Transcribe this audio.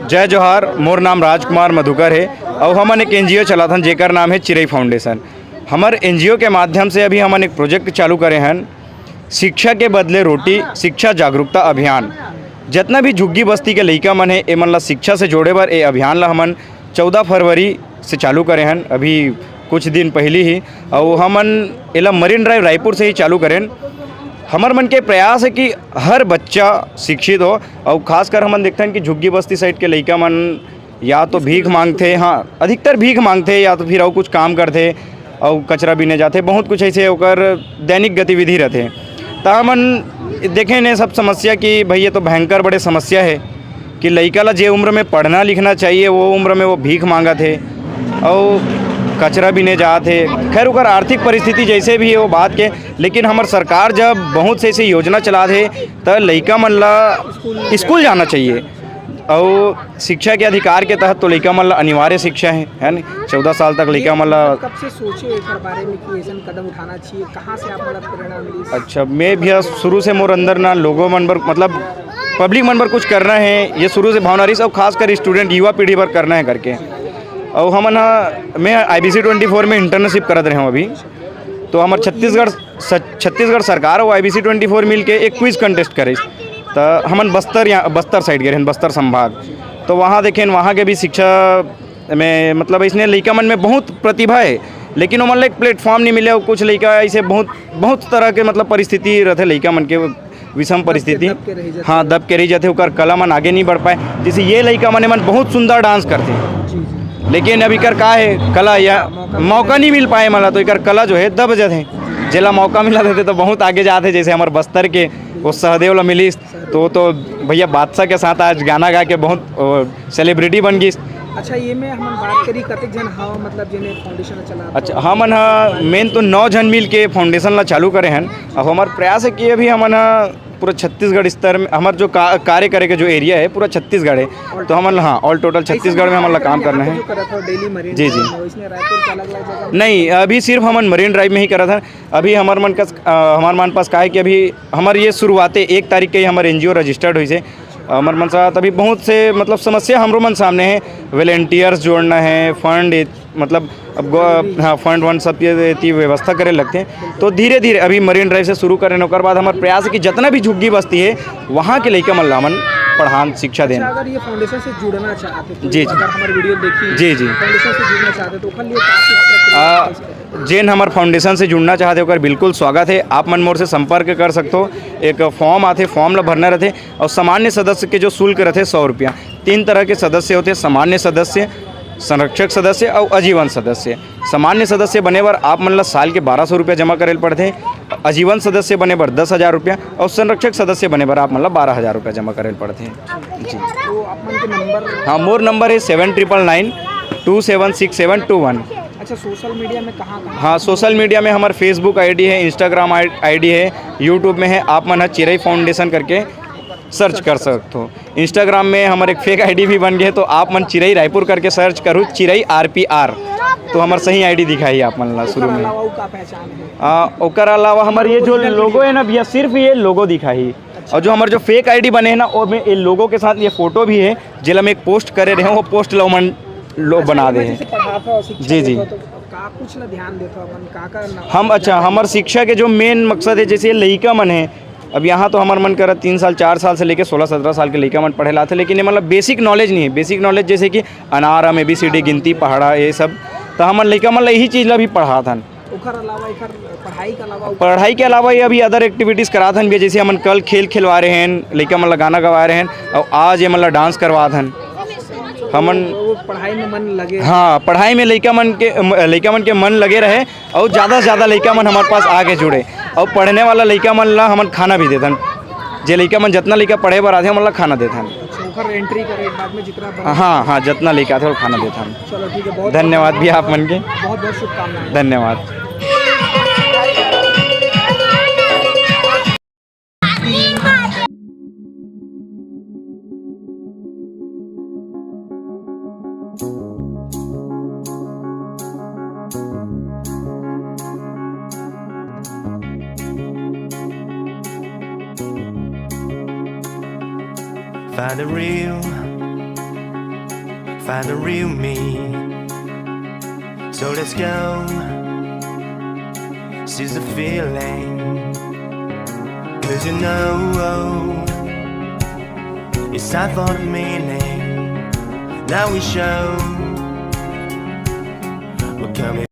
जय जोहार। मोर नाम राजकुमार मधुकर है और हमन एक एनजीओ चलाथन जेकर नाम है चिरई फाउंडेशन। हमर एनजीओ के माध्यम से अभी हमन एक प्रोजेक्ट चालू करे हैं, शिक्षा के बदले रोटी शिक्षा जागरूकता अभियान। जितना भी झुग्गी बस्ती के लइका मन है एमन ला शिक्षा से जोड़े बर ए अभियान ला हमन 14 फरवरी से चालू करे हैं, अभी कुछ दिन पहले ही। और हमन एला मरीन ड्राइव रायपुर से ही चालू करें। हमर मन के प्रयास है कि हर बच्चा शिक्षित हो और खासकर हमन देखते हैं कि झुग्गी बस्ती साइड के लइका मन या तो भीख मांगते, हाँ अधिकतर भीख मांगते, या तो फिर और कुछ काम करते और कचरा बीने जाते, बहुत कुछ ऐसे होकर दैनिक गतिविधि रहते। तो हमन देखें ने सब समस्या कि भाई ये तो भयंकर बड़े समस्या है कि लइका ला जे उम्र में पढ़ना लिखना चाहिए वो उम्र में वो भीख मांगा थे और कचरा भी नहीं जाते। खैर ओकर आर्थिक परिस्थिति जैसे भी है वो बात के, लेकिन हमार सरकार जब बहुत से ऐसी योजना चला थे तो लइका मन ला स्कूल जाना चाहिए और शिक्षा के अधिकार के तहत तो लइका मन ला अनिवार्य शिक्षा है ना। 14 साल तक लइका मन ला कब से सोचे इस बारे में कि ऐसा कदम उठाना चाहिए, कहाँ से आप प्रेरणा मिली? अच्छा, मैं भी शुरू से मोर अंदर ना लोगों मन पर मतलब पब्लिक मन पर कुछ करना है, ये शुरू से भावना रही सब, खासकर स्टूडेंट युवा पीढ़ी पर करना है करके। और हम ना मैं IBC 24 में इंटर्नशिप करते रहे हूँ अभी। तो हमारे छत्तीसगढ़ सरकार और IBC 24 मिल के एक क्विज़ कंटेस्ट करे। तो हमन बस्तर साइड गए, बस्तर संभाग। तो वहाँ देखें वहाँ के भी शिक्षा में मतलब इसने लइका मन में बहुत प्रतिभा है, लेकिन वो मन एक प्लेटफॉर्म नहीं मिले और कुछ लइका ऐसे बहुत तरह के मतलब परिस्थिति रहते लइका मन के विषम परिस्थिति, हाँ दब के रही जाते, ओकर कला मन आगे नहीं बढ़ पाए। जैसे ये लइका मन बहुत सुंदर डांस करते हैं, लेकिन अभी कर का है कला या मौका नहीं मिल पाए मला, तो इकर कला जो है दब जाते। जेला मौका मिला देते तो बहुत आगे जाते। जैसे हमारे बस्तर के वो सहदेव ला मिली तो भैया बादशाह के साथ आज गाना गा के बहुत सेलिब्रिटी बन गई। अच्छा, ये में हम बात करी कतक जन हाँ मतलब जिन्हें फाउंडेशन चला। अच्छा, हमन मेन तो 9 जन मिल के फाउंडेशन ला चालू करे हैं। अब हमारे प्रयास है कि अभी हमन पूरा छत्तीसगढ़ स्तर में हमारे जो कार्य करे के जो एरिया है पूरा छत्तीसगढ़ है। तो हमन हाँ ऑल टोटल छत्तीसगढ़ में हमारा काम करना है। जी जी नहीं, अभी सिर्फ हमन मरीन ड्राइव में ही करा था। अभी हमारे मन पास का है कि अभी हमारी ये शुरुआतें 1 तारीख के ही हमारे NGO रजिस्टर्ड हुई से। हमारे मन साथ अभी बहुत से मतलब समस्या हमरो मन सामने है। वॉलंटियर्स जोड़ना है, फंड मतलब अब हाँ फंड वन सब ये व्यवस्था करे लगते हैं। तो धीरे धीरे अभी मरीन ड्राइव से शुरू करें, उसके बाद हमारा प्रयास है कि जितना भी झुग्गी बस्ती है वहाँ के लइका मन लामन पढ़ान शिक्षा दें। अगर ये फाउंडेशन से जुड़ना चाहते तो जी अगर हमारी वीडियो देखिए जी जी फाउंडेशन से जुड़ना चाहते तो लिए जेन हमारे फाउंडेशन से जुड़ना चाहते हो बिल्कुल स्वागत है। आप मन मोर से संपर्क कर सकते हो। एक फॉर्म आते, फॉर्म ला भरना रहते और सामान्य सदस्य के जो शुल्क रहते 100 रुपया। 3 तरह के सदस्य होते, सामान्य सदस्य, संरक्षक सदस्य और आजीवन सदस्य। सामान्य सदस्य बने पर आप मन ला साल के 1200 रुपया जमा करे पड़ते। आजीवन सदस्य बने पर 10,000 रुपया और संरक्षक सदस्य बने पर आप मन ला 12,000 रुपया जमा करे पड़ते हैं जी। तो आप मन के नंबर? हाँ, मोर नंबर है 7999 276721। अच्छा, सोशल मीडिया में कहाँ? हाँ, सोशल मीडिया में हमारा फेसबुक ID है, इंस्टाग्राम ID है, यूट्यूब में है। आप मन चिरई फाउंडेशन करके सर्च कर सकते हो। इंस्टाग्राम में हमारे एक फेक ID भी बन गए, तो आप मन चिरई रायपुर करके सर्च करो, चिरई RPR, तो हमारा सही ID दिखाई आप मन ला शुरू में। ओकर अलावा हमारे ये जो लोगो है ना भैया, सिर्फ ये लोगो दिखाई। और जो हमारे जो फेक ID बने हैं ना और में ये लोगो के साथ ये फोटो भी है, जिला में एक पोस्ट करे रहे हैं, वो पोस्ट लोग बना दे हैं। जी जी कुछ ना ध्यान देता हम। अच्छा, हमारे शिक्षा के जो मेन मकसद है, जैसे लइका मन है, अब यहाँ तो हमारे मन कर 3 साल 4 साल से लेकर 16-17 साल के लइका मन पढ़े लाते, लेकिन ये मतलब बेसिक नॉलेज नहीं है। बेसिक नॉलेज जैसे कि अनार ABCD गिनती पहाड़ा ये सब, तो हमारे लइका मन यही चीज़ ला भी पढ़ा था। पढ़ाई के अलावा ये अभी अदर एक्टिविटीज़ करा था भी, जैसे हम कल खेल खिलवा रहे हैं, लइका मन गाना गवा रहे हैं, और आज ये मतलब डांस करवा था हमन। पढ़ाई में मन लगे, हाँ पढ़ाई में लइका मन के मन लगे रहे और ज़्यादा से ज़्यादा लइका मन हमारे पास आगे जुड़े। और पढ़ने वाला लइका मन ला हमन खाना भी देथन। जे लइका मन जितना लइका पढ़े बर आते हमन ला खाना देथन। एंट्री करे बाद में जितना हाँ जितना लइका आते खाना देथन। चलो ठीक है, धन्यवाद भी आप मन के, बहुत बहुत शुभकामनाएं। धन्यवाद। Find the real me. So let's go, seize the feeling. 'Cause you know, it's time for the meaning. Now we show we're coming